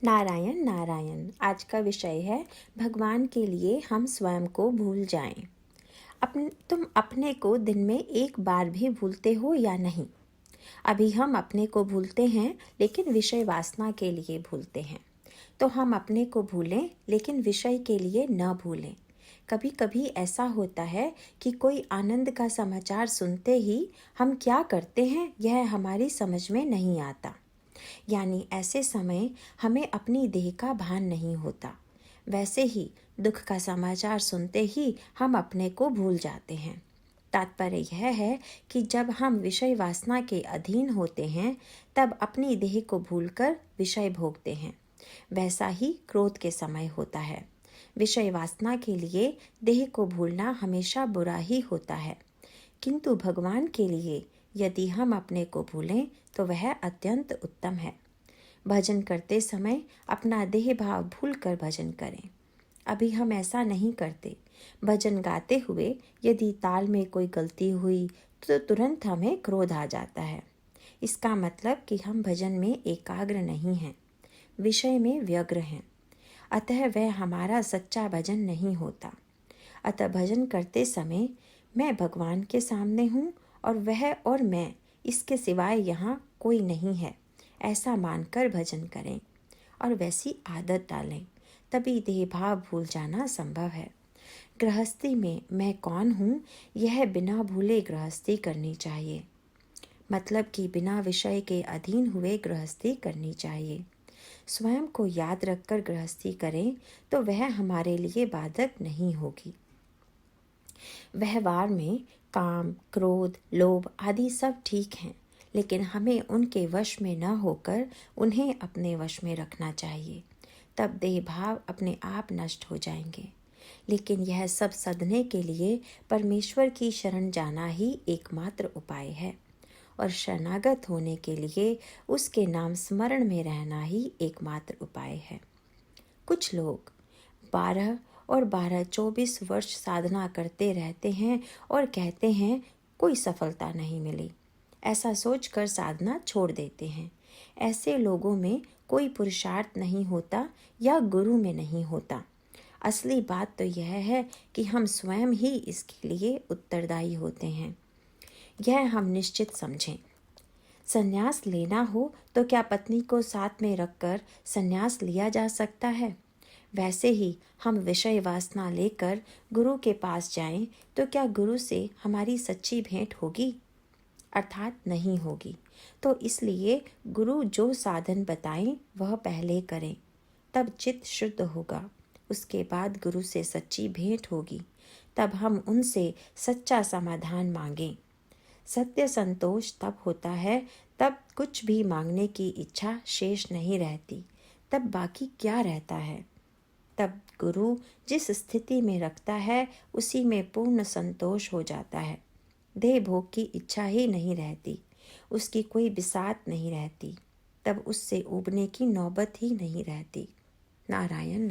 नारायण नारायण। आज का विषय है भगवान के लिए हम स्वयं को भूल जाएं। तुम अपने को दिन में एक बार भी भूलते हो या नहीं? अभी हम अपने को भूलते हैं लेकिन विषय वासना के लिए भूलते हैं। तो हम अपने को भूलें लेकिन विषय के लिए न भूलें। कभी कभी ऐसा होता है कि कोई आनंद का समाचार सुनते ही हम क्या करते हैं यह हमारी समझ में नहीं आता। यानी ऐसे समय हमें अपनी देह का भान नहीं होता। वैसे ही दुख का समाचार सुनते ही हम अपने को भूल जाते हैं। तात्पर्य यह है कि जब हम विषय वासना के अधीन होते हैं तब अपनी देह को भूलकर विषय भोगते हैं। वैसा ही क्रोध के समय होता है। विषय वासना के लिए देह को भूलना हमेशा बुरा ही होता है, किंतु भगवान के लिए यदि हम अपने को भूलें तो वह अत्यंत उत्तम है। भजन करते समय अपना देह भाव भूलकर भजन करें। अभी हम ऐसा नहीं करते। भजन गाते हुए यदि ताल में कोई गलती हुई तो तुरंत हमें क्रोध आ जाता है। इसका मतलब कि हम भजन में एकाग्र नहीं हैं, विषय में व्यग्र हैं। अतः वह हमारा सच्चा भजन नहीं होता। अतः भजन करते समय मैं भगवान के सामने हूँ और वह और मैं, इसके सिवाय यहाँ कोई नहीं है, ऐसा मानकर भजन करें और वैसी आदत डालें, तभी देह भाव भूल जाना संभव है। गृहस्थी में मैं कौन हूँ यह बिना भूले गृहस्थी करनी चाहिए। मतलब कि बिना विषय के अधीन हुए गृहस्थी करनी चाहिए। स्वयं को याद रखकर गृहस्थी करें तो वह हमारे लिए बाधक नहीं होगी। व्यवहार में काम, क्रोध, लोभ आदि सब ठीक हैं, लेकिन हमें उनके वश में न होकर उन्हें अपने वश में रखना चाहिए। तब देह भाव अपने आप नष्ट हो जाएंगे। लेकिन यह सब सधने के लिए परमेश्वर की शरण जाना ही एकमात्र उपाय है और शरणागत होने के लिए उसके नाम स्मरण में रहना ही एकमात्र उपाय है। कुछ लोग 12 और 24 वर्ष साधना करते रहते हैं और कहते हैं कोई सफलता नहीं मिली। ऐसा सोचकर साधना छोड़ देते हैं। ऐसे लोगों में कोई पुरुषार्थ नहीं होता या गुरु में नहीं होता। असली बात तो यह है कि हम स्वयं ही इसके लिए उत्तरदायी होते हैं। यह हम निश्चित समझें। संन्यास लेना हो तो क्या पत्नी को साथ में रखकर संन्यास लिया जा सकता है? वैसे ही हम विषय वासना लेकर गुरु के पास जाएं तो क्या गुरु से हमारी सच्ची भेंट होगी? अर्थात नहीं होगी। तो इसलिए गुरु जो साधन बताएं वह पहले करें, तब चित्त शुद्ध होगा। उसके बाद गुरु से सच्ची भेंट होगी, तब हम उनसे सच्चा समाधान मांगें। सत्य संतोष तब होता है तब कुछ भी मांगने की इच्छा शेष नहीं रहती। तब बाकी क्या रहता है? तब गुरु जिस स्थिति में रखता है उसी में पूर्ण संतोष हो जाता है। देह भोग की इच्छा ही नहीं रहती, उसकी कोई बिसात नहीं रहती। तब उससे ऊबने की नौबत ही नहीं रहती। नारायण।